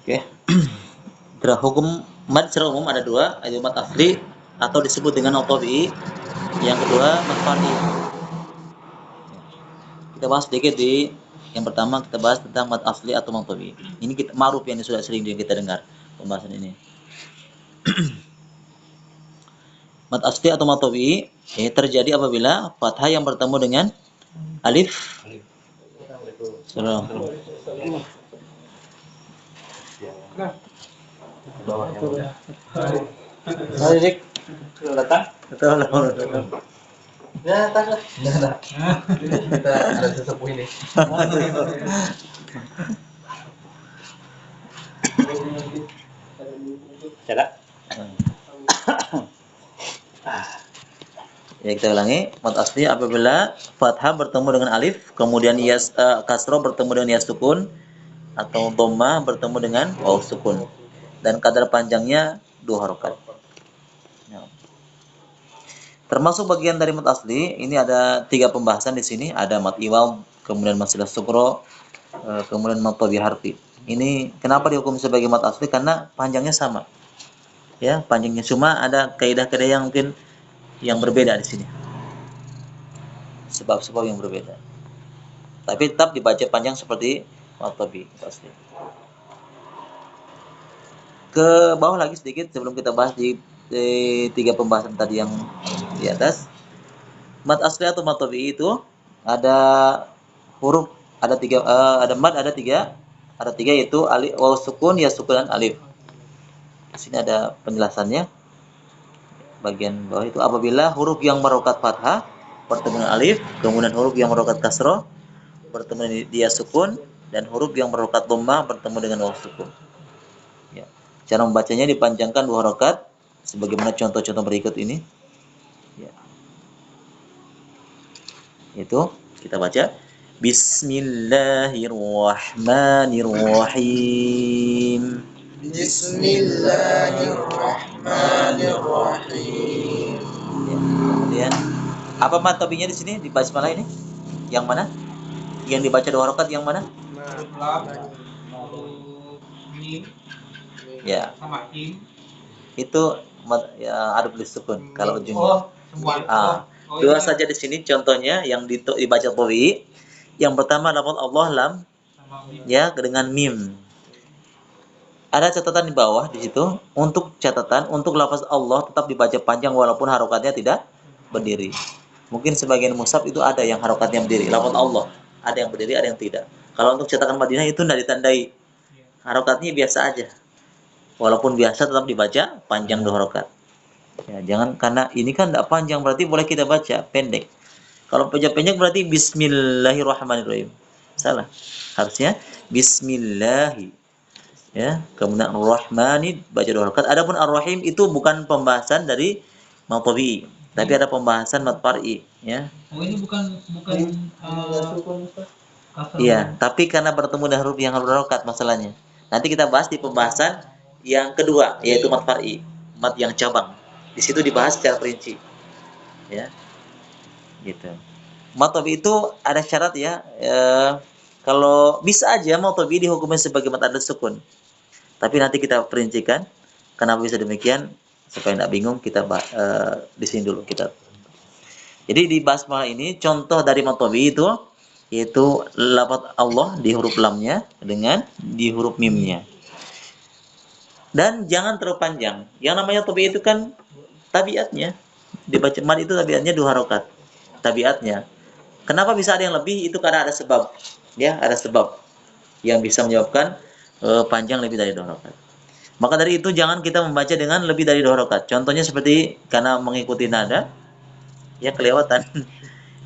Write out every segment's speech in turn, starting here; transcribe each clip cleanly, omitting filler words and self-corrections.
Oke. Hukum mad secara umum ada dua, yaitu mad asli atau disebut dengan al-tabi'i. Yang kedua mad far'i. Kita bahas sedikit di yang pertama, kita bahas tentang mad asli atau mad tabi'i. Ini kita ma'ruf yang sudah sering kita dengar pembahasan ini. Mad asli atau mad tabi'i terjadi apabila fathah yang bertemu dengan alif. Salam. Dik, datang? Betul. Ya, datang lah. Kita ada sesepuh ini. Cara? Ya, kita ulangi. Mad asli apabila fathah bertemu dengan alif, kemudian kasroh bertemu dengan ya sukun, atau dhammah bertemu dengan waw sukun, dan kadar panjangnya 2 harokat. Ya. Termasuk bagian dari mad asli, ini ada 3 pembahasan di sini. Ada mad iwal, kemudian mad silah sugro, kemudian mad tabi harfi. Ini kenapa dihukum sebagai mad asli? Karena panjangnya sama. Ya, panjangnya, cuma ada kaidah-kaidah yang mungkin yang berbeda di sini. Sebab-sebab yang berbeda. Tapi tetap dibaca panjang seperti mad tabi asli. Ke bawah lagi sedikit sebelum kita bahas di 3 pembahasan tadi yang di atas. Mad asli atau mad tabi'i itu ada huruf, ada 3, ada mad, ada 3 yaitu alif, waw sukun, ya sukun, dan alif. Di sini ada penjelasannya. Bagian bawah itu apabila huruf yang merokat fathah bertemu dengan alif, kemudian huruf yang merokat kasroh bertemu dengan dia sukun, dan huruf yang merokat dhammah bertemu dengan waw sukun. Ya. Cara membacanya dipanjangkan 2 harokat sebagaimana contoh-contoh berikut ini. Ya. Itu kita baca Bismillahirrahmanirrahim. Bismillahirrahmanirrahim. Ya. Kemudian apa mad tabinya di sini di basmalah ini? Yang mana? Yang dibaca 2 harokat yang mana? Ya. Sama im. Itu ya, ada tulis sukun kalau ujungnya. Dua saja di sini contohnya yang dibaca tabi. Yang pertama lafaz Allah lam, ya, dengan mim. Ada catatan di bawah di situ untuk catatan untuk lafaz Allah tetap dibaca panjang walaupun harokatnya tidak berdiri. Mungkin sebagian mushaf itu ada yang harokatnya berdiri. Lafaz Allah ada yang berdiri, ada yang tidak. Kalau untuk cetakan Madinah itu tidak ditandai. Harokatnya biasa aja. Walaupun biasa tetap dibaca panjang 2 harokat. Ya, jangan, karena ini kan tidak panjang berarti boleh kita baca pendek. Kalau pendek berarti Bismillahirrahmanirrahim. Salah. Harusnya Bismillahi. Ya, kemudian Ar-Rahmani baca 2 harokat. Adapun Ar-Rahim itu bukan pembahasan dari mad tabi'i, tapi ada pembahasan mad far'i, ya. Oh, ini bukan Iya, tapi karena bertemu dengan huruf yang harus harokat masalahnya. Nanti kita bahas di pembahasan yang kedua, yaitu mad far'i, mad yang cabang. Di situ dibahas secara perinci. Ya. Gitu. Mad tabi'i itu ada syarat, ya. Kalau bisa aja mad tabi'i dihukumnya sebagai mad ada sukun. Tapi nanti kita perincikan kenapa bisa demikian supaya tidak bingung. Kita di sini dulu kita. Jadi di basmalah ini contoh dari mad tabi'i itu yaitu lafaz Allah di huruf lamnya dengan di huruf mimnya. Dan jangan terlalu panjang. Yang namanya tabi'i itu kan tabiatnya. Dibaca mad itu tabiatnya 2 harokat. Tabiatnya. Kenapa bisa ada yang lebih? Itu karena ada sebab. Ya, ada sebab yang bisa menyebabkan panjang lebih dari 2 harokat. Maka dari itu jangan kita membaca dengan lebih dari 2 harokat. Contohnya seperti karena mengikuti nada, ya kelewatan.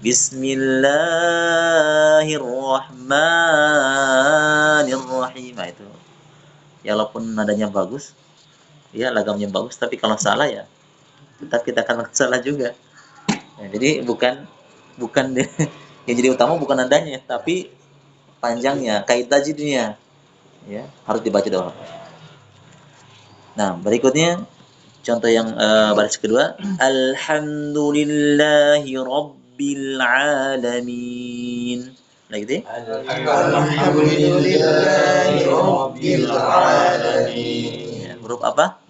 Bismillahirrahmanirrahim. Nah, itu. Ya, walaupun nadanya bagus, ya lagamnya bagus, tapi kalau salah ya tetap kita akan salah juga. Ya, jadi bukan yang jadi utama bukan nadanya, tapi panjangnya, kait tajwidnya. Ya, harus dibaca doang. Nah, berikutnya contoh yang baris kedua, alhamdulillahi rabbil alamin. Lagi deh. Alhamdulillahi Rabbil Alamin. Ya, huruf apa?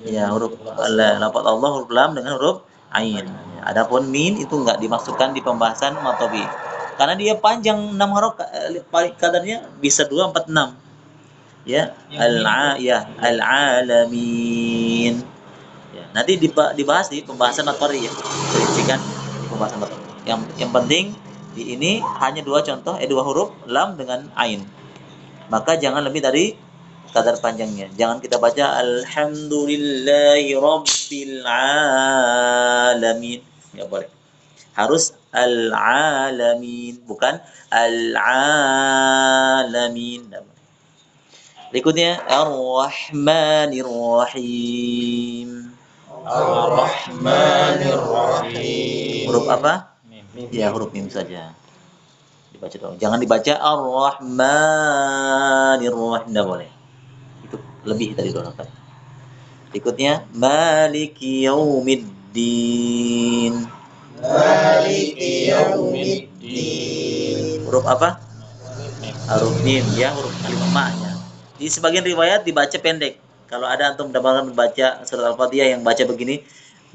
Ya, huruf lafaz Allah huruf lam dengan huruf ain. Ya, adapun min itu enggak dimasukkan di pembahasan matobi. Karena dia panjang 6 harokat, kadarnya bisa 2, 4, 6. Ya, al-alamin. Ya, nanti dibahas di pembahasan materi ya. Perincikan di pembahasan materi. Yang penting di ini hanya dua contoh, dua huruf lam dengan ain. Maka jangan lebih dari kadar panjangnya. Jangan kita baca alhamdulillahi rabbil alamin. Ya boleh. Harus al-alamin, bukan al-alamin. Berikutnya ar-rahmanir rahim. Ar-Rahmanir Rahim. Huruf apa? Ya, huruf mim saja. Dibaca dong. Jangan dibaca ar-rahmanir rahim. Tidak boleh. Itu lebih dari 2 rakaat. Berikutnya maliki yaumiddin. Maliki Yaumiddin. Huruf apa? Huruf mim ya, huruf kalimat ma-nya. Di sebagian riwayat dibaca pendek. Kalau ada antum mendapatkan membaca surat Al-Fatihah yang baca begini,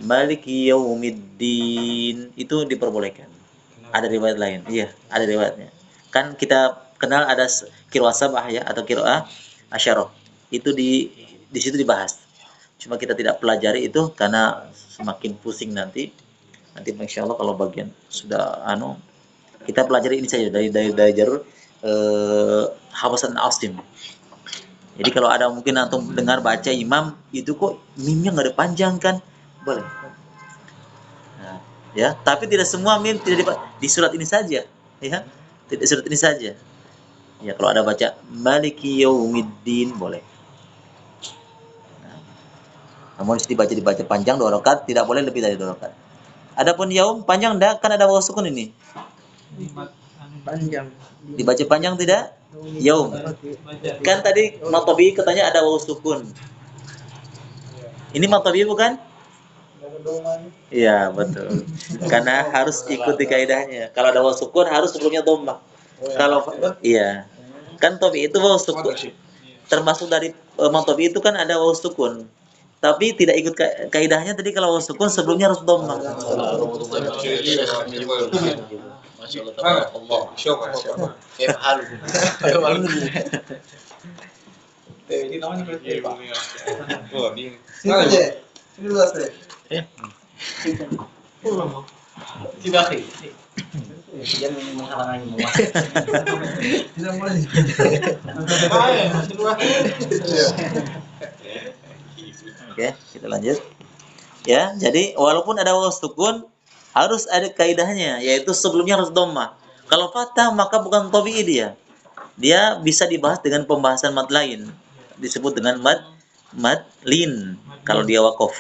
maliki yaumiddin, itu diperbolehkan. Ada riwayat lain. Iya, ada riwayatnya. Kan kita kenal ada qiraah sabah ya atau qiraah asyarah. Itu di situ dibahas. Cuma kita tidak pelajari itu karena semakin pusing nanti. Nanti insya Allah kalau bagian sudah kita pelajari ini saja dari jalur Hafasan Asim. Jadi kalau ada mungkin antum dengar baca imam itu kok mimnya nggak ada panjang kan, boleh. Nah, ya, tapi tidak semua mim tidak di surat ini saja, ya, tidak surat ini saja. Ya, kalau ada baca Maliki Yaumiddin boleh. Nah, namun dibaca panjang 2 rakaat, tidak boleh lebih dari 2 rakaat. Adapun yaum panjang enggak, kan ada waw sukun ini. Panjang. Dibaca panjang tidak? Yaum. Kan tadi matobi katanya ada waw sukun. Ini matobi bukan? Iya, betul. Karena harus ikuti kaidahnya. Kalau ada waw sukun harus sebelumnya dhammah. Kalau iya. Kan tobi itu waw sukun. Termasuk dari matobi itu kan ada waw sukun. Tapi tidak ikut kaidahnya tadi kalau waw sukun sebelumnya harus dhammah. Masya Allah, tabarakallah. Kayfa halukum? Ini namanya berarti Pak. Oh, ini. Ini luas deh. Tidak akhi. Jangan menghalangi mau. Tidak boleh. Oke, kita lanjut. Ya, jadi walaupun ada waw sukun harus ada kaidahnya, yaitu sebelumnya harus dhammah. Kalau fathah maka bukan tabi'i dia. Dia bisa dibahas dengan pembahasan mad lain. Disebut dengan mad lin kalau dia waqaf.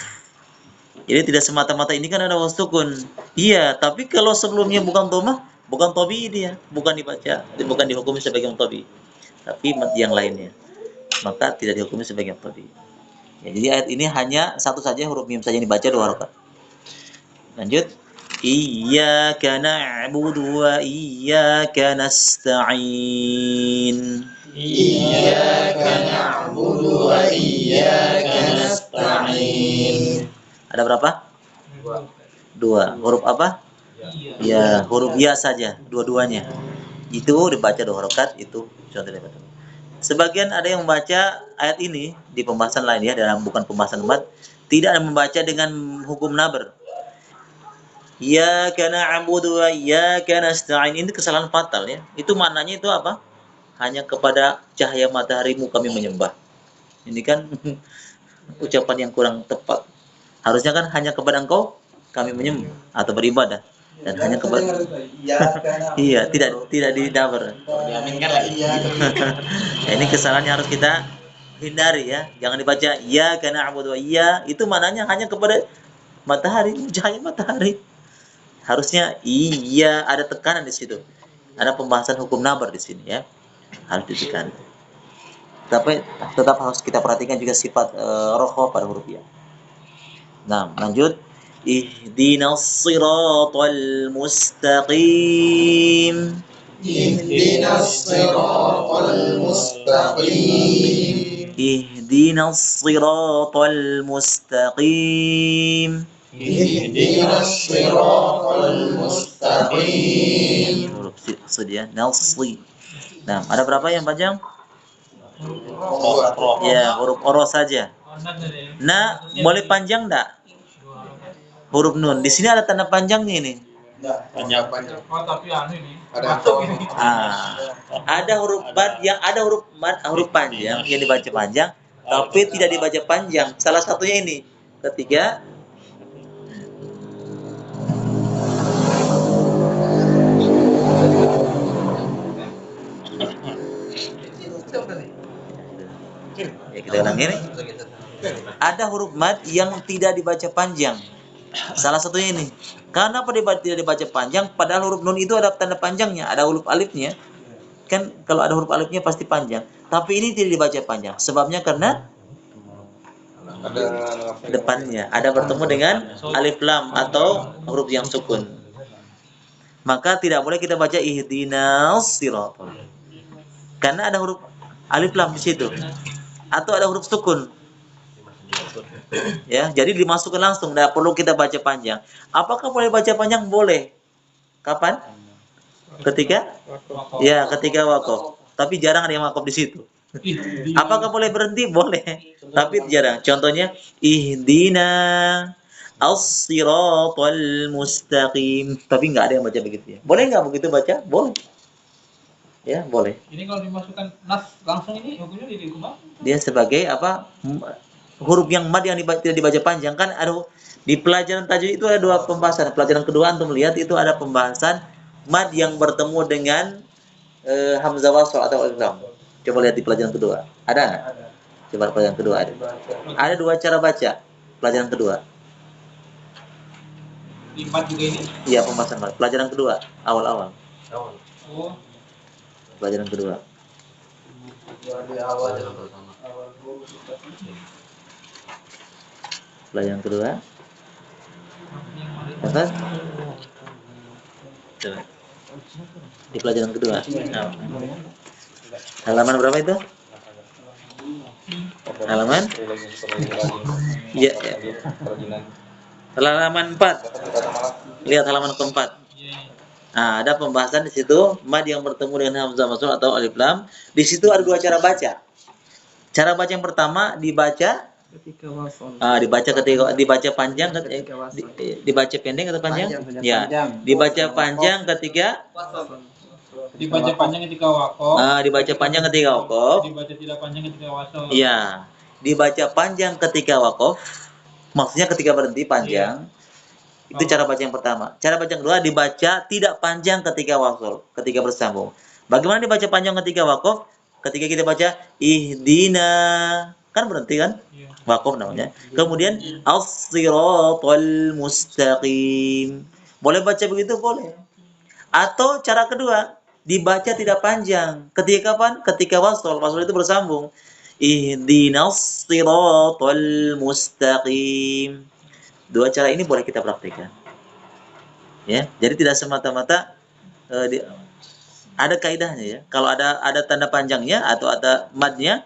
Jadi tidak semata-mata ini kan ada waw sukun. Iya, tapi kalau sebelumnya bukan dhammah, bukan tabi'i dia, bukan dibaca, bukan dihukumi sebagai tabi'i. Tapi mad yang lainnya. Maka tidak dihukumi sebagai tabi'i. Ya, jadi ayat ini hanya satu saja huruf mim saja yang dibaca 2 rakaat. Lanjut. Iyyaka na'budu wa iyyaka nasta'in. Iyyaka na'budu wa iyyaka nasta'in. Ada berapa? 2. Huruf apa? Ya, huruf ya saja, dua-duanya. Itu dibaca 2 rakaat, itu contohnya. Sebagian ada yang membaca ayat ini di pembahasan lain ya, dalam bukan pembahasan mad, tidak membaca dengan hukum nabar. Iyyaka na'budu wa iyyaka nasta'in, ini kesalahan fatal ya. Itu maknanya itu apa? Hanya kepada cahaya mataharimu kami menyembah. Ini kan ucapan yang kurang tepat. Harusnya kan hanya kepada engkau kami menyembah atau beribadah. Dan hanya kepada iya, tidak didabar. Diaminkan lagi. Nah, ini kesalahan yang harus kita hindari ya. Jangan dibaca iyyaka na'budu wa iya, itu maknanya hanya kepada matahari, cahaya matahari. Harusnya iya, ada tekanan di situ. Ada pembahasan hukum nabar di sini ya. Harus ditekan. Tapi tetap harus kita perhatikan juga sifat rokhah pada huruf ya. Nah, lanjut. Ihdinas siratal mustaqim. Ihdinas siratal mustaqim. Ihdinas siratal mustaqim. Ihdinas siratal mustaqim. Huruf maksud ya, nalsi. Nah, ada berapa yang panjang? Ya, huruf oro saja. Nah, boleh panjang enggak? Huruf nun. Di sini ada tanda panjangnya ini. Panjang. Oh, tapi ini. Ada Ada huruf mad yang ada huruf panjang yang dibaca panjang, tapi tidak dibaca panjang. Salah satunya ini. Ketiga, ya kita ulang ini. Ada huruf mad yang tidak dibaca panjang. Salah satunya ini. Karena tidak dibaca panjang, padahal huruf nun itu ada tanda panjangnya, ada huruf alifnya. Kan kalau ada huruf alifnya pasti panjang. Tapi ini tidak dibaca panjang. Sebabnya karena depannya ada bertemu dengan alif lam atau huruf yang sukun. Maka tidak boleh kita baca ihdinas siratal. Karena ada huruf alif lam di situ. Atau ada huruf sukun. Ya, jadi dimasukkan langsung, tidak perlu kita baca panjang. Apakah boleh baca panjang? Boleh. Kapan? Ketika? Ya, ketika waqaf. Tapi jarang ada yang waqaf di situ. Apakah boleh berhenti? Boleh. Tapi jarang. Contohnya ihdina as-siratal mustaqim. Tapi nggak ada yang baca begitu ya. Boleh nggak begitu baca? Boleh. Ya, boleh. Ini kalau dimasukkan nas langsung ini hukumnya di hukum apa? Dia sebagai apa? Huruf yang mad yang tidak dibaca panjang kan ada di pelajaran tajwid itu ada dua pembahasan. Pelajaran kedua antum melihat itu ada pembahasan mad yang bertemu dengan hamzah wasl atau alif lam. Coba lihat di pelajaran kedua. Ada nggak? Coba pelajaran kedua ada. Ada dua cara baca pelajaran kedua. Di 4 juga ini. Iya, pembahasan mad. Pelajaran kedua awal-awal. Oh. Pelajaran kedua. Pelajaran kedua. Apa? Coba. Di pelajaran kedua. Nah. Halaman berapa itu? Halaman? Iya, ya. Halaman 4. Lihat halaman keempat. Nah, ada pembahasan di situ mad yang bertemu dengan hamzah wasl atau alif lam. Di situ ada dua cara baca. Cara baca yang pertama dibaca Ketika wasol. dibaca ketika dibaca panjang dibaca pendek atau panjang? Ya, dibaca panjang ketika Dibaca panjang ketika waqaf. dibaca panjang ketika waqaf. Dibaca tidak panjang ketika wasal. Iya, dibaca panjang ketika waqaf. Maksudnya ketika berhenti panjang. Itu cara baca yang pertama. Cara baca yang kedua dibaca tidak panjang ketika wasal, ketika bersambung. Bagaimana dibaca panjang ketika waqaf? Ketika kita baca ihdina, kan berhenti kan? Iya. Waqaf namanya. Kemudian as-siratal mustaqim. Boleh baca begitu? Boleh. Atau cara kedua, dibaca tidak panjang. Ketika kapan? Ketika wasal. Wasal itu bersambung. Ihdinas siratal mustaqim. Dua cara ini boleh kita praktikkan. Ya, jadi tidak semata-mata ada kaidahnya ya. Kalau ada tanda panjangnya atau ada madnya,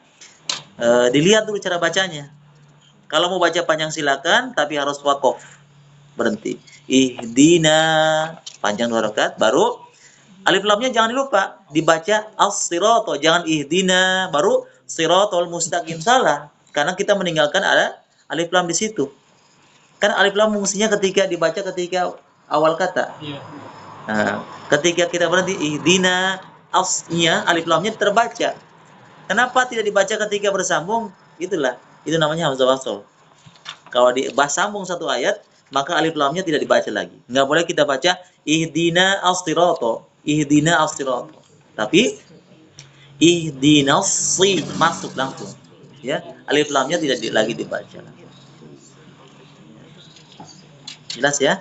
dilihat dulu cara bacanya. Kalau mau baca panjang silakan, tapi harus waqaf, berhenti. Ihdina panjang 2 rakaat, baru alif lamnya jangan dilupa, dibaca as-sirata, jangan ihdina baru siratal mustaqim, salah. Karena kita meninggalkan ada alif lam di situ. Kan alif lam fungsinya ketika dibaca ketika awal kata. Iya. Nah, ketika kita berhenti ihdina asnya alif lamnya terbaca. Kenapa tidak dibaca ketika bersambung? Itulah, itu namanya hamzah wasl. Kalau sambung satu ayat, maka alif lamnya tidak dibaca lagi. Nggak boleh kita baca ihdina as-sirata, ihdina as-sirata. Tapi ihdinas si masuk langsung. Ya, alif lamnya tidak lagi dibaca. Jelas ya?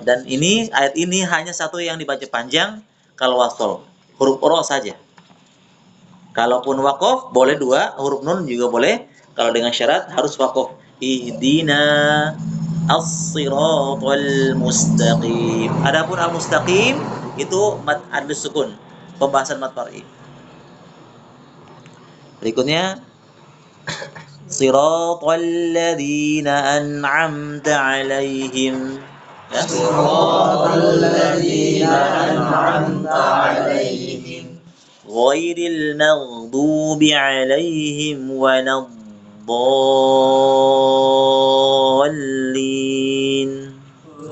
Dan ini ayat ini hanya satu yang dibaca panjang kalau wasol, huruf ro saja. Kalaupun waqaf boleh 2, huruf nun juga boleh. Kalau dengan syarat harus waqaf. Ihdina as-siratal mustaqim. Adapun al-mustaqim itu mad adus sukun, pembahasan mad far'i. Berikutnya siratal ladzina an'amta 'alaihim. Ya. Siratal ladzina an'amta 'alaihim Ghairil maghdubi 'alaihim waladdallin.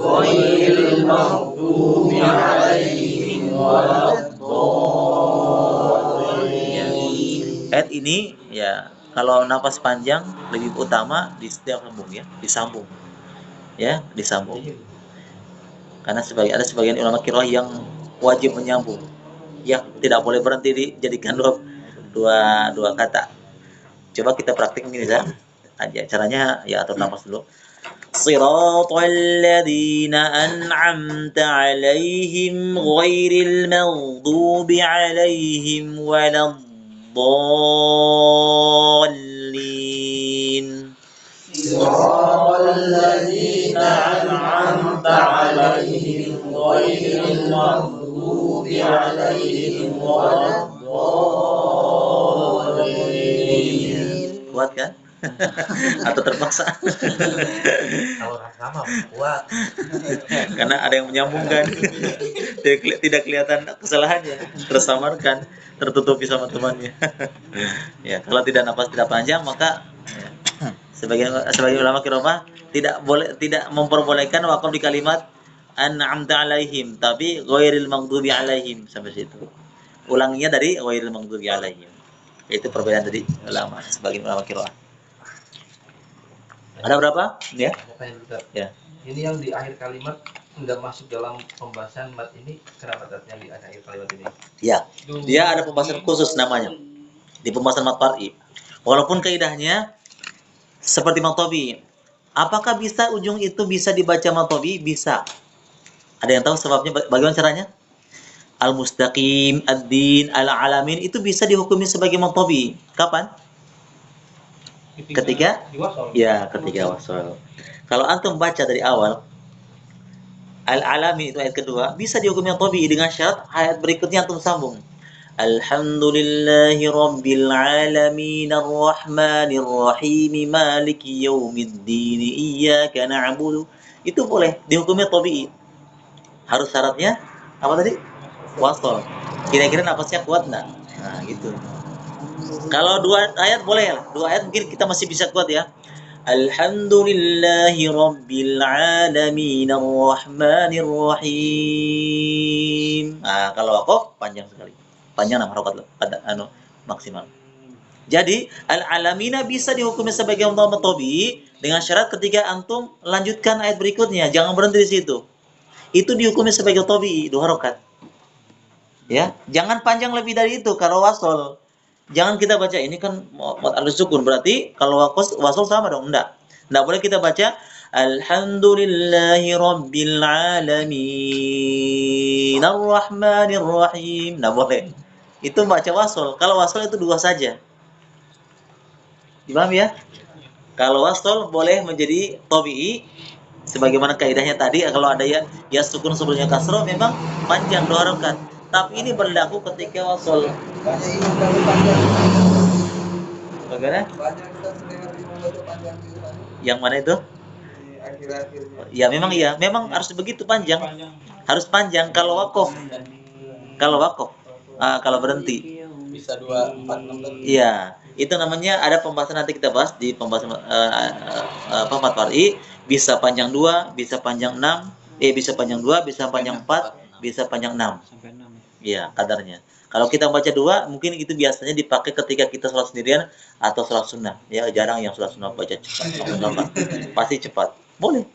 ghairil maghdubi 'alaihim waladdallin. Ayat ini ya kalau napas panjang lebih utama di setiap sambung ya, disambung. Ya, disambung. Karena ada sebagian ulama qiraah yang wajib menyambung. Ya, tidak boleh berhenti dijadikan dua kata. Coba kita praktik ini aja. Caranya ya atur napas dulu. Siratal ladzina an'amta 'alaihim ghairil maghdubi 'alaihim waladdallin. Siratal ladzina an'amta 'alaihim ghairil maghdubi 'alaihim waladdallin. Kuat kan? Atau terpaksa? Kalau sama kuat. Karena ada yang menyambungkan. Tidak kelihatan kesalahannya, tersamarkan, tertutupi sama temannya. Ya, kalau tidak napas tidak panjang maka ya, sebagian ulama qiraah tidak memperbolehkan waqaf di kalimat an'amta 'alaihim, tapi ghairil maghdubi 'alaihim sampai situ. Ulanginya dari ghairil maghdubi 'alaihim. Itu perbedaan dari ulama, sebagian ulama qiraah. Ada berapa? Ya. Ya. Ini yang di akhir kalimat nggak masuk dalam pembahasan mat ini, kenapa tatnya di akhir kalimat ini? Ya. Dia ada pembahasan khusus namanya. Di pembahasan mat far'i. Walaupun kaidahnya seperti mat tabi. Apakah bisa ujung itu bisa dibaca mat tabi? Bisa. Ada yang tahu sebabnya bagaimana caranya? Al-mustaqim, ad-din, al-alamin itu bisa dihukumi sebagai mat tabi. Kapan? Ketika wasal. Kalau antum baca dari awal al-alamin itu ayat kedua, bisa dihukumi tabii dengan syarat ayat berikutnya antum sambung. Alhamdulillahi rabbil alamin arrahmanir rahim maliki yaumiddin iyyaka na'budu. Itu boleh dihukumi tabii. Harus syaratnya apa tadi? Wasal. Kira-kira napasnya kuat enggak? Nah, gitu. Kalau dua ayat boleh ya. Dua ayat mungkin kita masih bisa kuat ya. Alhamdulillahi rabbil alamin arrahmanir rahim. Nah, kalau waqaf panjang sekali. Panjang 6 harokat maksimal. Jadi al-alamina bisa dihukumi sebagai dhamma tabii dengan syarat ketika antum lanjutkan ayat berikutnya, jangan berhenti di situ. Itu dihukumi sebagai tabii 2 harokat. Ya, jangan panjang lebih dari itu kalau wasol. Jangan kita baca ini kan mad al-sukun, berarti kalau wasol sama dong, enggak. Enggak boleh kita baca alhamdulillahi rabbil alamin arrahmanir rahim. Enggak boleh. Itu baca wasol. Kalau wasol itu 2 saja. Paham ya? Kalau wasol boleh menjadi tabii sebagaimana kaidahnya tadi, kalau ada ya sukun sebelumnya kasroh memang panjang 2 harokat. Tapi ini berlaku ketika wasol. Bagaimana? Yang mana itu? Ya memang iya, memang harus begitu panjang. Harus panjang kalau wakaf. Kalau berhenti. Bisa 2, 4, 6. Iya, itu namanya ada pembahasan nanti kita bahas di pembahasan mat far'i, bisa panjang 2, bisa panjang 6, bisa panjang 2, bisa panjang 4, bisa panjang 6. Sampai 6. Iya, kadarnya. Kalau kita baca 2, mungkin itu biasanya dipakai ketika kita sholat sendirian atau sholat sunnah. Ya, jarang yang sholat sunnah baca cepat. Pasti cepat. Boleh.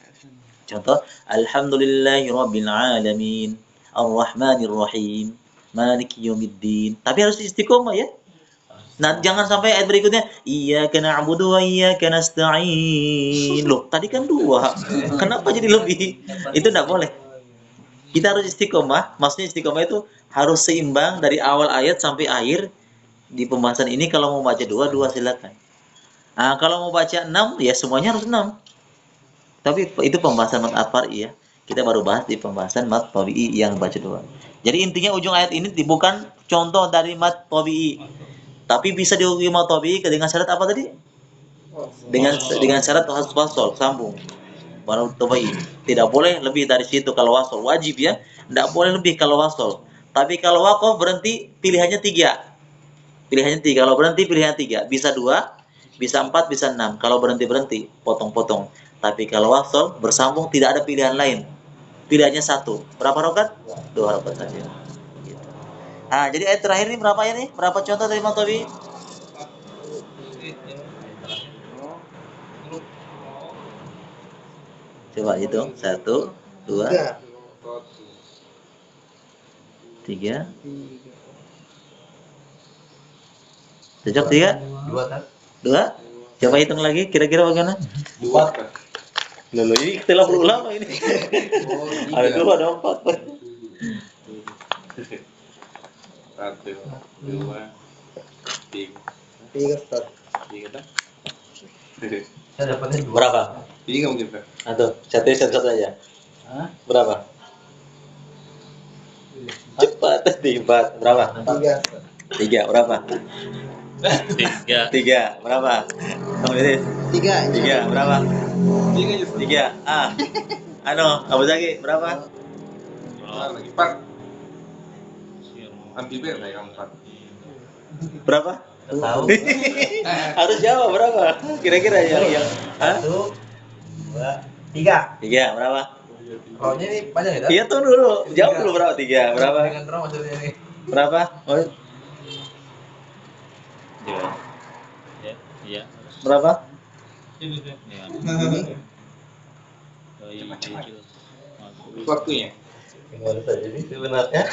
Contoh, alhamdulillahi rabbil alamin arrahmanir rahim maliki yaumiddin. Tapi harus istiqomah ya. Nah, jangan sampai ayat berikutnya iyyaka na'budu wa iyyaka nasta'in. Loh, tadi kan 2. Kenapa jadi lebih? Itu enggak boleh. Kita harus istiqomah. Maksudnya istiqomah itu harus seimbang dari awal ayat sampai akhir. Di pembahasan ini kalau mau baca 2 silakan. Nah, kalau mau baca 6 ya semuanya harus 6. Tapi itu pembahasan mad far'i ya. Kita baru bahas di pembahasan mad tabi'i yang baca dua. Jadi intinya ujung ayat ini bukan contoh dari mad tabi'i, tapi bisa dihukumi mad tabi'i dengan syarat apa tadi? Dengan syarat harus wasol, sambung. Baru tabi'i. Tidak boleh lebih dari situ kalau wasol, wajib ya. Tidak boleh lebih kalau wasol. Tapi kalau waqaf berhenti pilihannya 3. Pilihannya 3. Kalau berhenti pilihannya 3. Bisa 2, bisa 4, bisa 6. Kalau berhenti potong-potong. Tapi kalau wasol bersambung tidak ada pilihan lain. Pilihannya 1. Berapa rakaat? 2 rakaat saja. Gitu. Nah, jadi ayat terakhir ini berapa ayat nih? Berapa contoh dari mad tabi'i? Coba hitung. 1, 2, 3. Cocok 3? 2? Coba hitung lagi, kira-kira bagaimana? 2. Lalu ini telah berulang ini. Ada 2, ada 4. 1, 2, 3. 3 Saya dapatnya 2. Berapa? 3 mungkin Pak. Atau satu aja. Berapa? Cepat, 4. Berapa? 3. Berapa? 3. Berapa? Kamu ini? 3. Berapa? 3. Abu Zaki berapa? Lagi 4. Ambil B saya 4. Berapa? Tahu. Harus jawab berapa? Kira-kira yang 1, 2, 3. 3. Berapa? Rohnya ini panjang ya? Iya tuh dulu. Jawab dulu berapa? 3. Berapa? Dengan roh maksudnya ini. Berapa? Oh. Iya. Berapa? Waktunya. Gimana saja ini sebenarnya?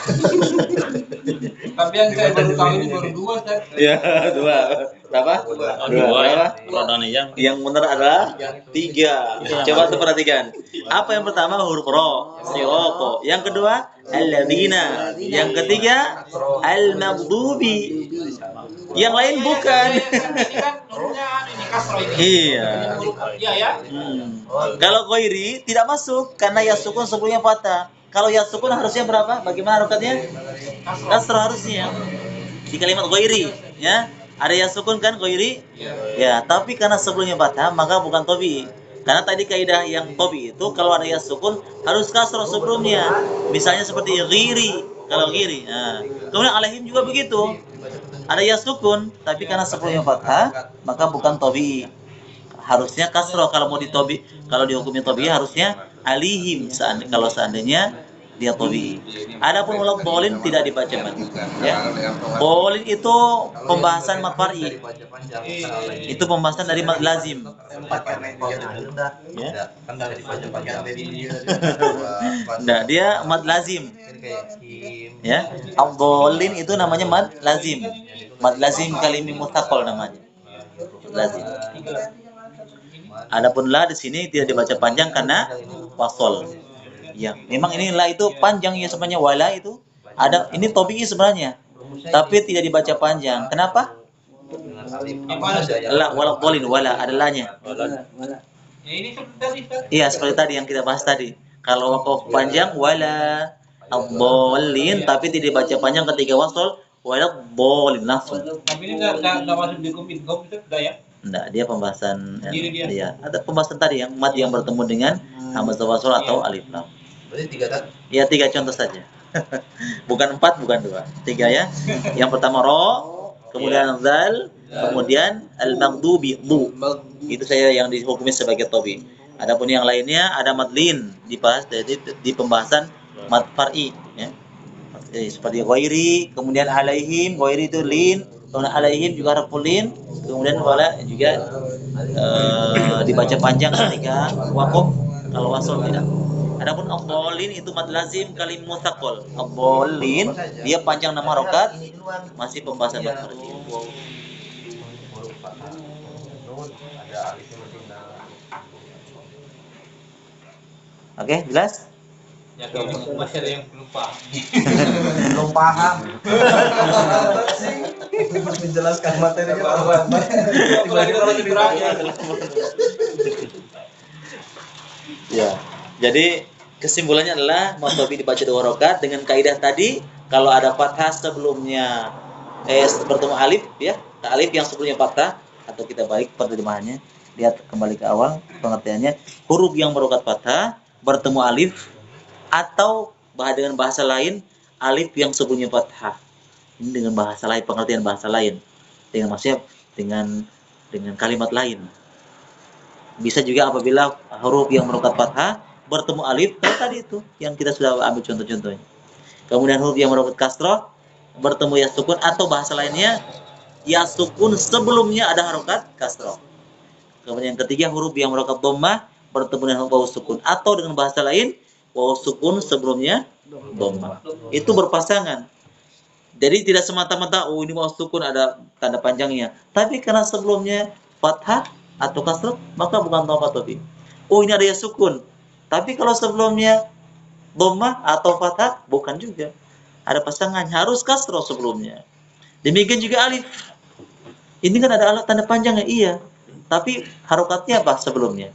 Tapi yang saya baru tahu ini baru 2, Ustaz. Ya, 2. Berapa? 2. Berapa? Yang benar adalah 3. Coba tuh perhatikan. Apa yang pertama? Huruf ro, siroko. Yang kedua, alladzina. Yang ketiga, al-maghdubi. Yang lain bukan. Ini kan hurufnya ini kasroh ini. Iya. Iya ya. Kalau ghairi tidak masuk karena ya sukun sebelumnya patah. Kalau ya sukun harusnya berapa? Bagaimana harokatnya? Kasroh harusnya. Di kalimat ghairi, ya. Ada ya sukun kan ghairi? Ya, tapi karena sebelumnya patah maka bukan tabi'i. Karena tadi kaidah yang tabi'i itu kalau ada ya sukun harus kasroh sebelumnya. Misalnya seperti ghairi, kalau ghairi. Nah, kemudian alaihim juga begitu. Ada ya sukun, tapi karena sebelumnya fathah maka bukan tabi'i. Harusnya kasroh kalau mau kalau dihukumi tabi'i harusnya alihim kalau seandainya dia tabi'i. Adapun walad dhalin tidak dibaca banyak. Ya. Dhalin itu pembahasan mad far'i. Itu pembahasan dari mad lazim. Ya. Kan dari panjang-panjang. Nah, dia mad lazim. Ya. Ad-dhalin itu namanya mad lazim. Mad lazim kalimi mustaqal namanya. Lazim. Adapun la di sini tidak dibaca panjang karena wasol. Ya, memang ini la itu panjang ya sebenarnya wala itu. Ada ini tabi'i sebenarnya. Tapi tidak dibaca panjang. Kenapa? La wala dhalin wala ada la-nya. Ya ini seperti tadi. Iya, seperti tadi yang kita bahas tadi. Kalau waqaf panjang wala ad-dhalin tapi tidak dibaca panjang ketika wasol wala dhalin langsung. Tapi ini enggak masuk di hukum idgham itu enggak ya? Enggak, dia pembahasan Sendiri dia. iya. Ada pembahasan tadi yang mad yang bertemu dengan hamzah wasol atau alif lam. Berarti 3 kan? Ya 3 contoh saja. Bukan 4, bukan 2. 3 ya. Yang pertama ro, kemudian zal, kemudian al-maghdubi du. Itu saya yang dihukumi sebagai tabi. Adapun yang lainnya ada madlin dibahas di pembahasan mad far'i ya. Seperti ghairi, kemudian alaihim, ghairi itu lin, kemudian alaihim juga harful lin, kemudian wala juga dibaca panjang ketika waqaf, kalau wasol tidak. Adapun ad-dhalin itu mad lazim kalim mustaqal. Ad-dhalin dia panjang 6 harokat, masih pembahasan mad far'i. Oke, jelas? Ya ini masih ada yang belum paham. Belum paham. Menjelaskan materinya Tiba-tiba lagi terakhir. Ya. Jadi kesimpulannya adalah mad tabii dibaca 2 rakaat dengan kaidah tadi, kalau ada fathah sebelumnya bertemu alif ya, alif yang sebelumnya fathah, atau kita balik penerjemahannya, lihat kembali ke awal pengertiannya, huruf yang berokat fathah bertemu alif, atau dengan bahasa lain alif yang sebelumnya fathah. Ini dengan bahasa lain, pengertian bahasa lain. Dengan maksudnya dengan kalimat lain. Bisa juga apabila huruf yang berokat fathah bertemu alif, tadi itu yang kita sudah ambil contoh-contohnya. Kemudian huruf yang berokat kasroh bertemu ya sukun, atau bahasa lainnya ya sukun sebelumnya ada harokat kasroh. Kemudian yang ketiga huruf yang berokat dhammah bertemu dengan waw sukun, atau dengan bahasa lain waw sukun sebelumnya dhammah. Itu berpasangan. Jadi tidak semata-mata ini waw sukun ada tanda panjangnya, tapi karena sebelumnya fathah atau kasroh maka bukan mad tabii. Ini ada ya sukun, tapi kalau sebelumnya dhammah atau fathah bukan juga. Ada pasangan, harus kasroh sebelumnya. Demikian juga alif. Ini kan ada alat tanda panjangnya, iya. Tapi harokatnya apa sebelumnya?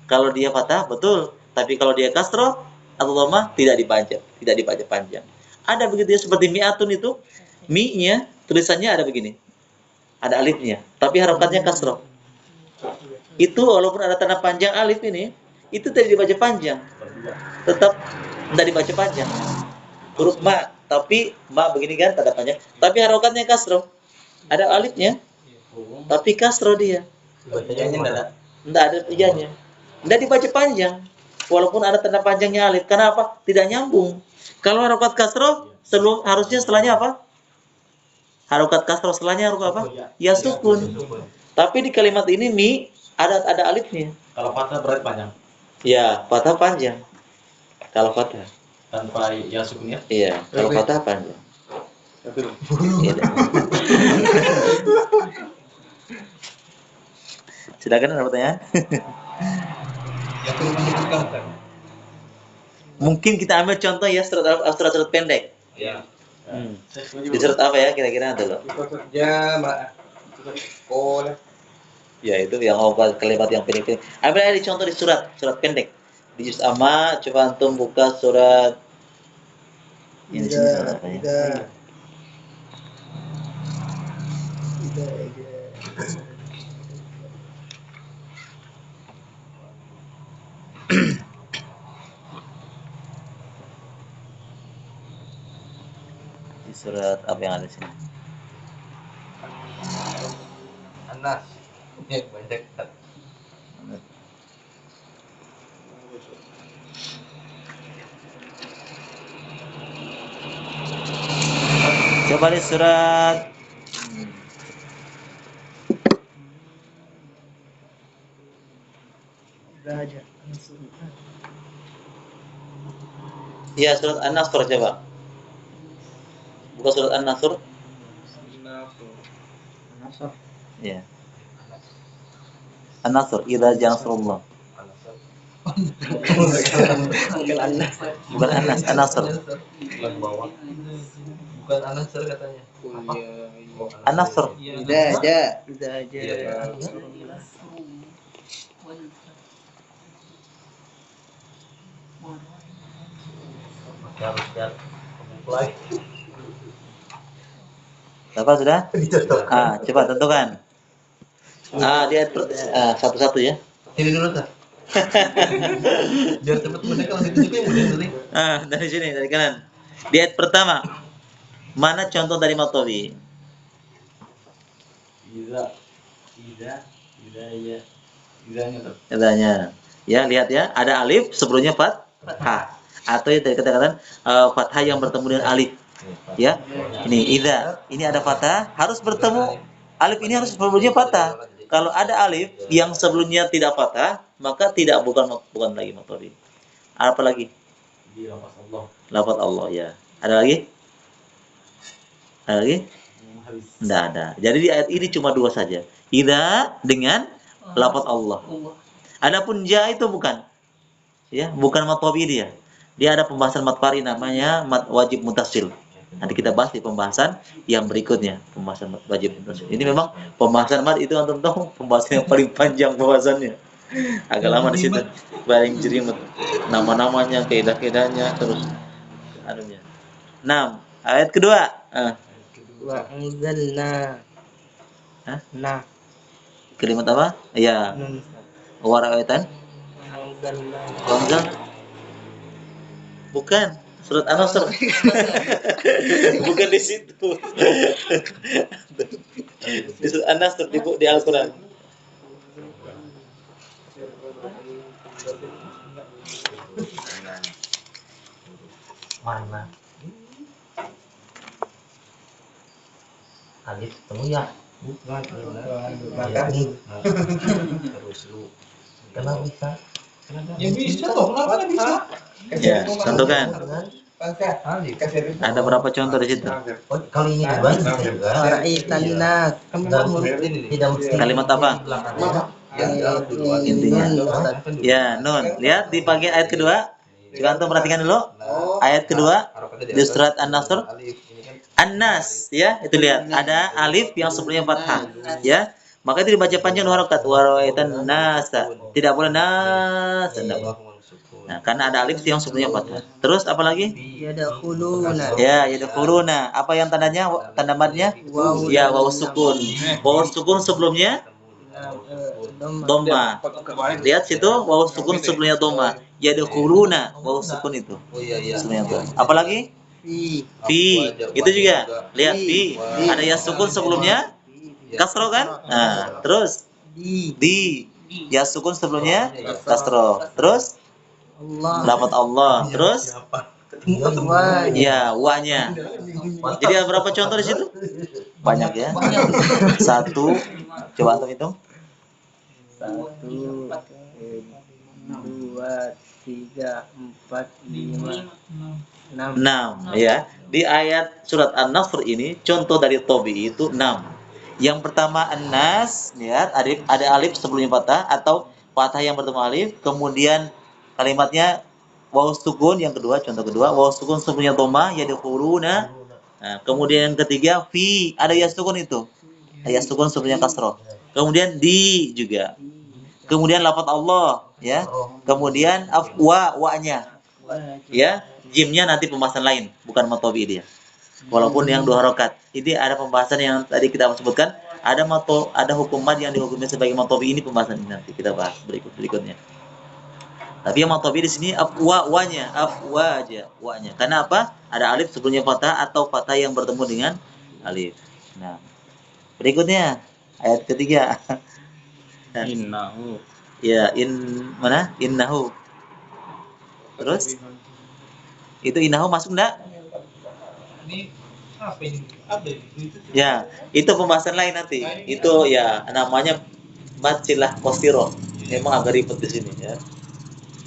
Kalau dia fathah betul, tapi kalau dia kasroh atau dhammah tidak dibaca panjang. Ada begitu ya, seperti mi'atun itu, mi-nya tulisannya ada begini. Ada alifnya, tapi harokatnya kasroh. Itu walaupun ada tanda panjang alif ini, itu tidak dibaca panjang. Tetap tidak dibaca panjang. Huruf ma, tapi ma begini kan tanda panjang, tapi harokatnya kasroh. Ada alifnya, tapi kasroh dia. Bacanya Tidak ada ijanya. Tidak dibaca panjang. Walaupun ada tanda panjangnya alif. Karena apa? Tidak nyambung. Kalau harokat kasroh, harusnya setelahnya apa? Harokat kasroh setelahnya harokat apa? Ya sukun. Tapi di kalimat ini mi ada alifnya. Kalau fathah berarti panjang. Ya, fathah panjang. Kalau fathah. Tanpa ya sukunnya. Iya, kalau fathah panjang. Iya. Silakan ada pertanyaan. Yang perlu menyebutkan Ustaz. Mungkin kita ambil contoh ya surat-surat pendek. Ya. Di surat apa ya kira-kira dulu? Jamaah. Sekolah. Ya itu yang kalimat yang pendek. Ambil aja di contoh di surat pendek. Di juz amma, coba antum buka surat ini sini surat apa ya? Di surat apa yang ada di sini? Anas. Ya, banyak. Coba di surat ya surat An-Nasr coba. Buka surat An-Nasr. Ya. An-Nasr, idza jaa nasrullah. Bukan An-Nas, An-Nasr. Bukan bawah. Bukan An-Nasr katanya. An-Nasr. Harus lagi. Apa sudah? Coba tentukan. Dia satu-satu ya. Ini dulu Ustaz. Biar cepat mudah kalau ditunjukin mudah dulu. Dari sini, dari kanan. Di ayat pertama. Mana contoh dari mad tabii? Idanya. Ya, lihat ya, ada alif sebelumnya fathah. Atau yang tadi katakan fathah yang bertemu dengan alif. Ya. Ini idza. Ini ada fathah, harus bertemu alif ini harus sebelumnya fathah. Kalau ada alif yang sebelumnya tidak fathah, maka bukan lagi mad tabii. Apa lagi? Di lafaz Allah. Lafaz Allah ya. Ada lagi? Ada lagi? Tidak ada. Jadi di ayat ini cuma 2 saja. Idza dengan lafaz Allah. Adapun ja itu bukan. Ya, bukan mad tabii dia. Dia ada pembahasan mad fari namanya mad wajib muttasil. Nanti kita bahas di pembahasan yang berikutnya, pembahasan mad wajib muttasil. Ini memang pembahasan mad itu antum tahu pembahasan yang paling panjang pembahasannya. Agak lama di situ. Paling jerimet. Nama-namanya, kaidah-kaidahnya, terus anunya. 6. Ayat kedua. Wa anzalna. Hah? Nah, Kalimat apa? Ya, nun waraitan. anzalna. Hamzah. Bukan. Surat An-Nasr. Bukan di situ. Di surat An-Nasr di Al-Qur'an. Mana? Alif ketemu ya? Bukan. Terus lu. Kenapa bisa? Ya bisa toh, kenapa nggak bisa? Ya, contohkan. Alif. Ada berapa contoh di situ? Oh, kalau ini kedua bisa juga. Waraitan nas. Kan memang huruf ini nih. Tidak mesti. Kalimat apa? Di belakangnya. Yang di alif duluan. Intinya. Kan dulu. Ya, nun. Lihat di bagian ayat kedua. Coba antum perhatikan dulu. Ayat kedua Harokatnya di atas, surat An-Nasr. alif. Ini kan An-Nas, ya, itu lihat ada alif yang sebelumnya fathah, ya. Maka itu dibaca panjang dua harakat. Waraitan nasa. Tidak boleh nas. Tidak boleh. Nah, karena ada alif yang sebelumnya fathah. Terus apa lagi? Yadkhuluna. Ya, yadkhuluna. Apa yang tandanya? Tanda madnya? Waw. Ya, waw sukun. Waw sukun sebelumnya dhamma. Lihat situ waw sukun sebelumnya dhamma. Yadkhuluna, waw sukun itu. Oh iya iya. Sebelumnya dhamma. Apa lagi? Fi. Fi. Itu juga. Lihat fi. Ada ya sukun sebelumnya kasro kan? Nah, terus di ya sukun sebelumnya kasro. Terus Allah. dapat Allah. Terus Wa. ya wa-nya. Jadi ada berapa contoh di situ? Banyak ya. 1. Coba antum hitung. 1, 2, 3, 4, 5, 6. 6 ya. Di ayat surat An-Nasr ini contoh dari Tobi itu 6. Yang pertama An-Nas, lihat ada alif sebelumnya fathah atau fathah yang bertemu alif, kemudian kalimatnya waw sukun. Yang kedua, contoh kedua, waw sukun sebelumnya dhamma yadkhuluna. Nah, kemudian yang ketiga fi, ada ya sukun itu. Ya sukun sebelumnya kasroh. Kemudian di juga. Kemudian lafaz Allah, ya. Kemudian wa-nya. Ya, jimnya nanti pembahasan lain, bukan matobi dia. Walaupun yang 2 harokat. Ini ada pembahasan yang tadi kita sebutkan, ada hukuman yang dihukumi sebagai matobi, ini pembahasan ini nanti kita bahas berikutnya. Tapi yang matobi di sini wa-nya, wa-nya. Karena apa? Ada alif sebelumnya fathah atau fathah yang bertemu dengan alif. Nah, berikutnya ayat ketiga. Innahu. Ya, mana? Innahu. Terus itu innahu masuk enggak? Ini apa ini? Apa itu? Ya, itu pembahasan lain nanti. Itu ya namanya matsilah kosiro. Memang agak ribet di sini ya.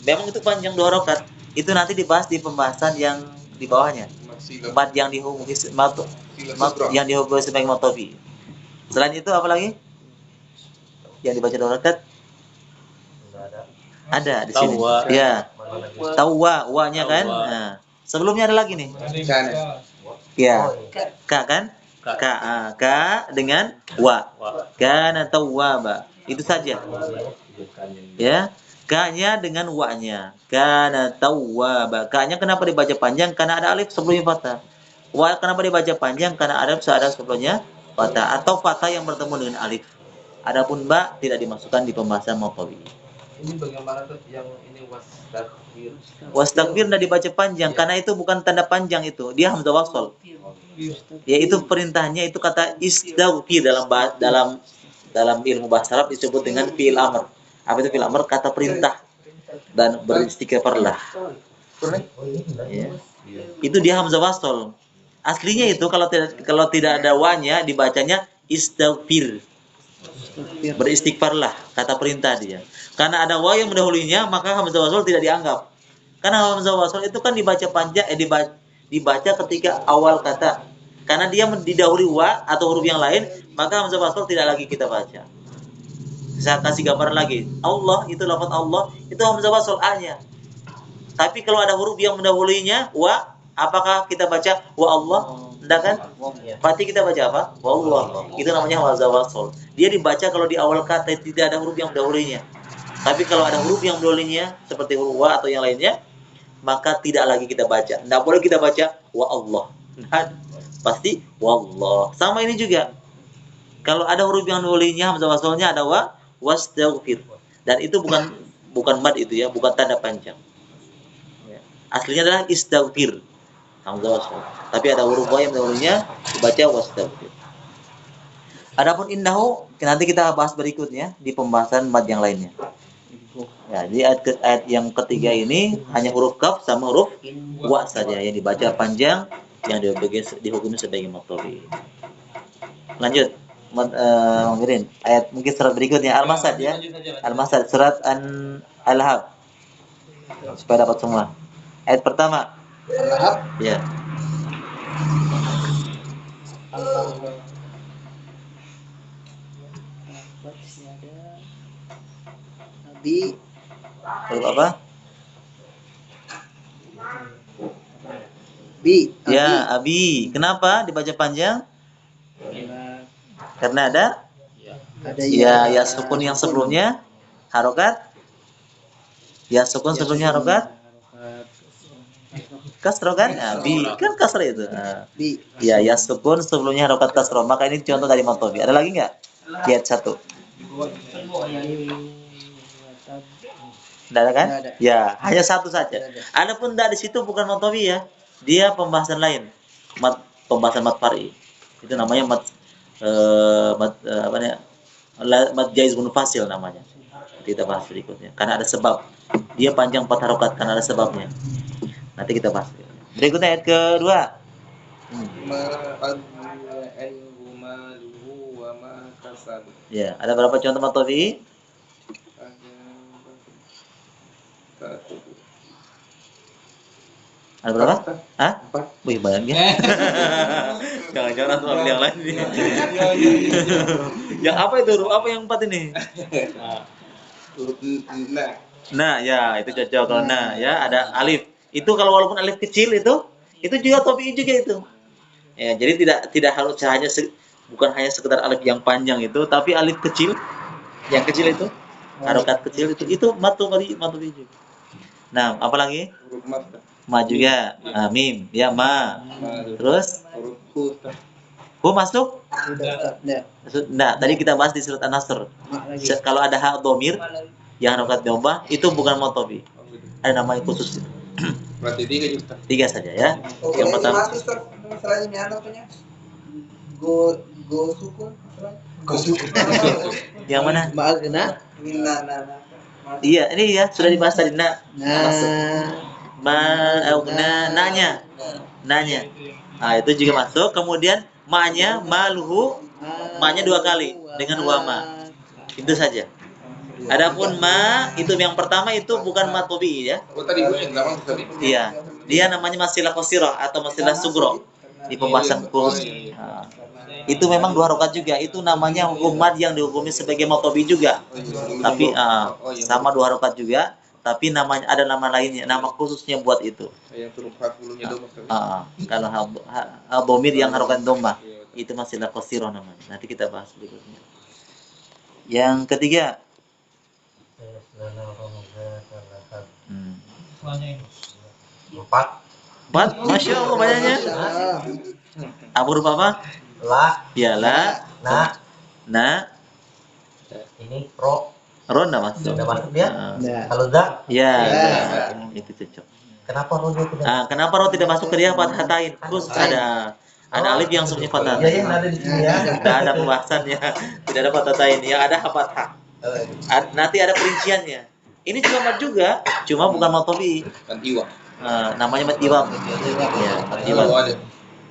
Memang itu panjang 2 rakaat. Itu nanti dibahas di pembahasan yang di bawahnya. Mad yang dihukumi yang dihukumi sebagai matobi. Selain itu apa lagi? Yang dibaca 2 rakaat? Ada di sini. Tawwa. Ya. Tawwa, wa-nya kan? Nah, sebelumnya ada lagi nih. Ya. Ka kan? Ka dengan wa. Kana tawwaba. Itu saja. Ya. Ka-nya dengan wa-nya. Kana tawwaba. Ka-nya kenapa dibaca panjang? Karena ada alif sebelumnya fathah. Wa kenapa dibaca panjang? Karena ada sebelumnya fathah atau fathah yang bertemu dengan alif. Adapun ba tidak dimasukkan di pembahasan maqawi. Ini bagaimana tuh yang ini wastakbir? Wastakbir tidak dibaca panjang karena itu bukan tanda panjang itu. Dia hamzah wasl. Yaitu perintahnya itu kata istaghfir dalam ilmu bahasa Arab disebut dengan fi'il amr. Apa itu fi'il amr? Kata perintah. Dan beristighfarlah. Ya. Itu dia hamzah wasl. Aslinya itu kalau tidak ada wa-nya dibacanya istaghfir. Beristighfarlah, kata perintah dia. Karena ada wa yang mendahulunya, maka hamzah wasl tidak dianggap. Karena hamzah wasl itu kan dibaca panjang dibaca ketika awal kata. Karena dia didahului wa atau huruf yang lain, maka hamzah wasl tidak lagi kita baca. Saya kasih gambaran lagi. Allah itu lafaz Allah itu hamzah wasl a-nya. Tapi kalau ada huruf yang mendahulunya wa, apakah kita baca wa Allah? Tidak kan? Berarti kita baca apa? Wa Allah. Itu namanya hamzah wasl. Dia dibaca kalau di awal kata tidak ada huruf yang mendahulunya. Tapi kalau ada huruf yang dolinya seperti huruf wa atau yang lainnya, maka tidak lagi kita baca. Tidak boleh kita baca wa Allah. Nah, pasti wallah. Sama ini juga. Kalau ada huruf yang dolinya hamzah wasalnya ada wa wastaghfir. Dan itu bukan mad itu ya, bukan tanda panjang. Ya. Aslinya adalah istaghfir. Hamzah wasal. Tapi ada huruf wa yang dolinya dibaca wastaghfir. Adapun indahu nanti kita bahas berikutnya di pembahasan mad yang lainnya. Ya, di ayat yang ketiga ini hanya huruf kaf sama huruf wa saja yang dibaca panjang yang dihukumi sebagai mad tabii. Lanjut, Mirin, ayat mungkin surat berikutnya Al-Masad ya. Al-Masad surat Al-Lahab. Supaya dapat semua. Ayat pertama. Al-Lahab. Ya. Nabi Huruf apa? Bi. Ya, Abi. Kenapa dibaca panjang? Karena ada Ada ya sukun yang sebelumnya harokat. Ya sukun sebelumnya harokat. Kasroh kan? Abi kan kasroh itu. Bi. Ya sukun sebelumnya harokat kasroh. Maka ini contoh dari mad tabii. Ada lagi nggak? Lihat satu. Tidak ada kan? Tidak ada. Ya, hanya satu saja. Adapun tidak di situ bukan mad tabii ya. Dia pembahasan lain. Pembahasan mad far'i. Itu namanya mad mad jaiz munfasil namanya. Kita bahas berikutnya. Karena ada sebab. Dia panjang 4 harokat karena ada sebabnya. Nanti kita bahas. Berikutnya ayat kedua. Ya, ada berapa contoh mad tabii? Ada berapa? Hah? Wih, banyak ya. Jangan-jangan langsung ambil yang lain nih. Yang apa itu? Huruf apa yang 4 ini? Huruf na. Nah, ya, itu cocok. Kalau nah, ya, ada alif. Itu kalau walaupun alif kecil itu juga tabii juga itu. Ya, jadi tidak harus bukan hanya sekedar alif yang panjang itu, tapi alif kecil, yang kecil itu, harokat kecil itu mad tabii juga. Nah, apa lagi? Huruf mat. Ma juga, mim, ya ma. Terus Huruf hu. hu masuk? Sudah. Nah, tadi kita bahas di surat An-Nasr. Mak lagi. Kalau ada hak dhamir yang harokat dhammah itu bukan mad tabii. Ada namanya khusus. Berarti 3 juta. 3 saja ya. Oh, Yang pertama masalahnya ini apa punya? Go sukun. Go sukun. yang mana? Magna. Nah. Iya, ini ya sudah dibahas tadi. Nah, Nah. nanya. Nah, itu juga masuk. Kemudian ma-nya maluhu, ma-nya 2 kali dengan wama. Itu saja. Adapun ma itu yang pertama itu bukan mad tabii ya. Oh, tadi gue enggak mau tadi. Iya. Dia namanya masilah qasirah atau masilah sugro di pembahasan khusus. Nah, itu memang 2 harokat juga. Itu namanya hukum mad yang dihukumi sebagai mad tabii juga. Tapi sama 2 harokat juga, tapi namanya ada nama lainnya, nama khususnya buat itu. Yang huruf hakulunya dong. Kalau dhamir yang harokat dhammah itu masilah qasirah namanya. Nanti kita bahas berikutnya. Yang ketiga. Empat. Masya Allah banyaknya. Huruf apa? La. Ya la. Na. Ini ro. Ron nggak masuk. Sudah masuk dia. Nah. Kalau za. Ya. Ya. Itu cocok. Kenapa ro dia tidak? Kenapa ro tidak masuk ke dia fathatain? Terus ada alif yang sebelumnya fathah. Iya yang ada di sini ya. Tidak ada pembahasannya. Tidak ada fathatain. Yang ada fathah. Nanti ada perinciannya. Ini juga mad juga, cuma bukan mad tabii. Kan iwa. Namanya mad iwam. Ya, mad iwam.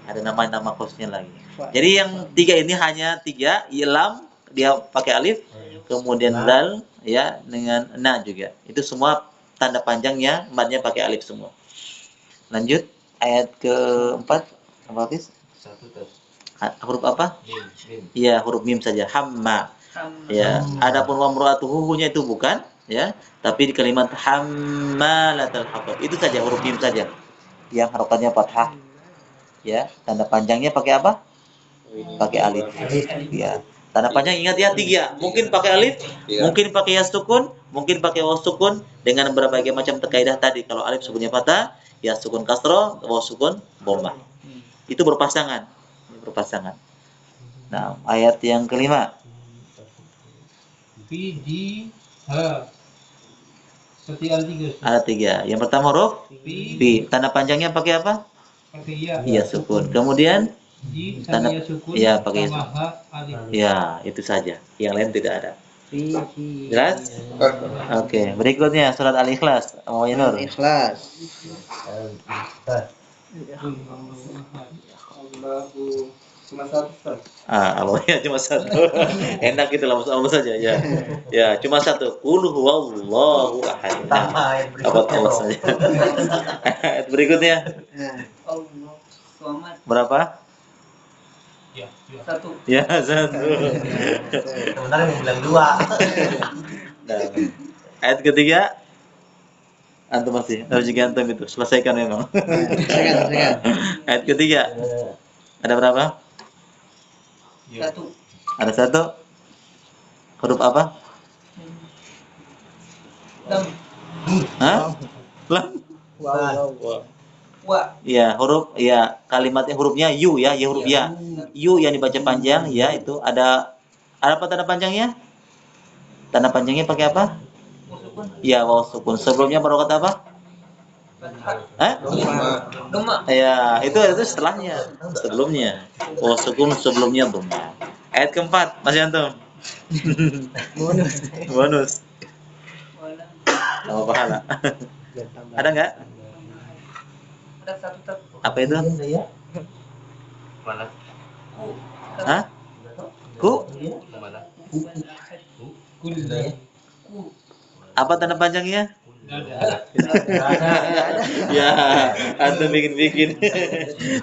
Ada nama khususnya lagi. Jadi yang 3 ini hanya 3 ilam dia pakai alif, kemudian dal ya dengan na juga. Itu semua tanda panjangnya madnya pakai alif semua. Lanjut ayat keempat apa Hafiz? Huruf apa? Iya, huruf mim saja. Hamma. Ya, adapun wamruatuhu-nya itu bukan ya, tapi di kalimat hammalatul hatab itu saja huruf mim saja. Yang harokatnya fathah. Ya, tanda panjangnya pakai apa? Pakai alif. Ya. Tanda panjang ingat ya 3. Mungkin pakai alif, mungkin pakai ya sukun, mungkin pakai waw sukun dengan berbagai macam kaidah tadi. Kalau alif sukunnya patah, ya sukun kasro, waw sukun dhammah. Itu berpasangan. Berpasangan. Nah, ayat yang kelima. Fi di ha. Seperti ada 3. Ada 3. Yang pertama huruf Fi fi. Tanda panjangnya pakai apa? pakai ya. Iya sukun. Kemudian Di Tanda- sama ya sukun. iya, pakai sama ha alif. ya itu saja. Yang lain tidak ada. Fi. Jelas? Oke, berikutnya surat Al-Ikhlas. Mau Nur. Ikhlas. Allahu cuma satu Ustaz. Allahnya cuma satu. Enak gitu lah, Allah saja ya. Ya, cuma satu. Qul huwallahu ahad. Sama ayat Apa berikutnya, Allah Bro. saja. Ayat berikutnya Nah, Allah selamat berapa? Ya, ya. satu. Ya, satu. Sebenarnya mau bilang 2. Nah, ayat ketiga antum masih harus juga antum itu selesaikan memang. silakan. Ayat ketiga ada berapa? Ya. Satu. Ada satu. Huruf apa? Lam. Hah? Lam? Wow. Wa. Ya, huruf ya kalimatnya hurufnya yu ya, ya huruf ya. Yu yang dibaca panjang ya itu ada apa tanda panjangnya? Tanda panjangnya pakai apa? Sukun. Ya, waw sukun. Sebelumnya barokat apa? Hah? Doma. Ya, itu setelahnya. Sebelumnya. Waw sukun sebelumnya dhamma. Ayat keempat, masih antum. Bonus. Bonus. Wala. Nama pahala. Ada nggak? Ada satu tak. Apa itu? Mana? Ku. Hah? Ku? Mana? Kul. Ku. Apa tanda panjangnya? Ada. Ya, antum bikin-bikin.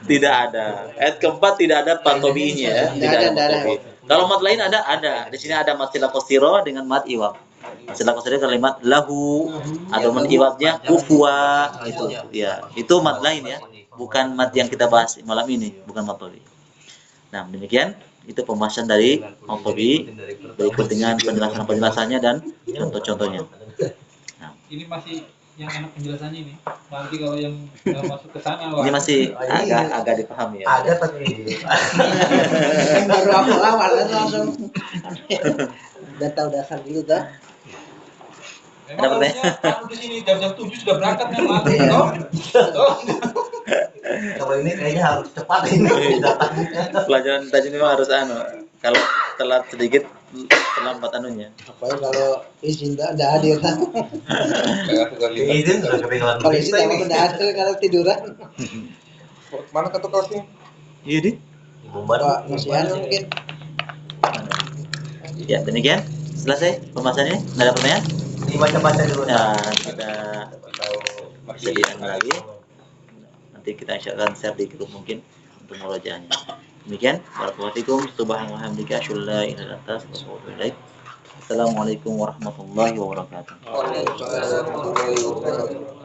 Tidak ada. Ayat keempat tidak ada patobinya ya. Tidak ada. patobi. Kalau mat lain ada. Di sini ada mat sila qasiro dengan mat iwab. Mat sila qasiro kalimat lahu atau mat iwabnya kufuwa itu. Ya, itu mat lain ya. Bukan mat yang kita bahas malam ini, bukan matobi. Nah, demikian itu pembahasan dari matobi. Berikut dengan penjelasannya dan contoh-contohnya. Ini masih yang enak penjelasannya ini. Nanti kalau yang udah masuk ke sana, wah. Ini masih agak dipahami ya. Ada tapi Baru awal langsung. Udah tahu dasar dulu dah. Memang Ada harusnya kalau di sini jam 7 sudah berangkat memang. Toh? Toh? kalau ini kayaknya harus cepat ini datangnya. Pelajaran tajwid memang harus kalau telat sedikit terlambat anunya. Apalagi kalau izin dah hadir kan. Izin sudah ketinggalan Kalau izin berita sama ini. udah hadir kalau tiduran. Mana kartu kelasnya? Iya di. Bombar. Pak masih ada mungkin. Ya demikian. Selesai pembahasannya. Nggak ada pertanyaan? Dibaca-baca dulu. Nah, kita bisa diambil lagi. Nanti kita akan share di grup mungkin untuk murojaahnya. Demikian. Barakallahu fikum. Subhanallah wa bihamdika asyhadu an la ilaha illa anta astaghfiruka wa atubu ilaik. Assalamualaikum warahmatullahi wabarakatuh. Waalaikumsalam warahmatullahi wabarakatuh.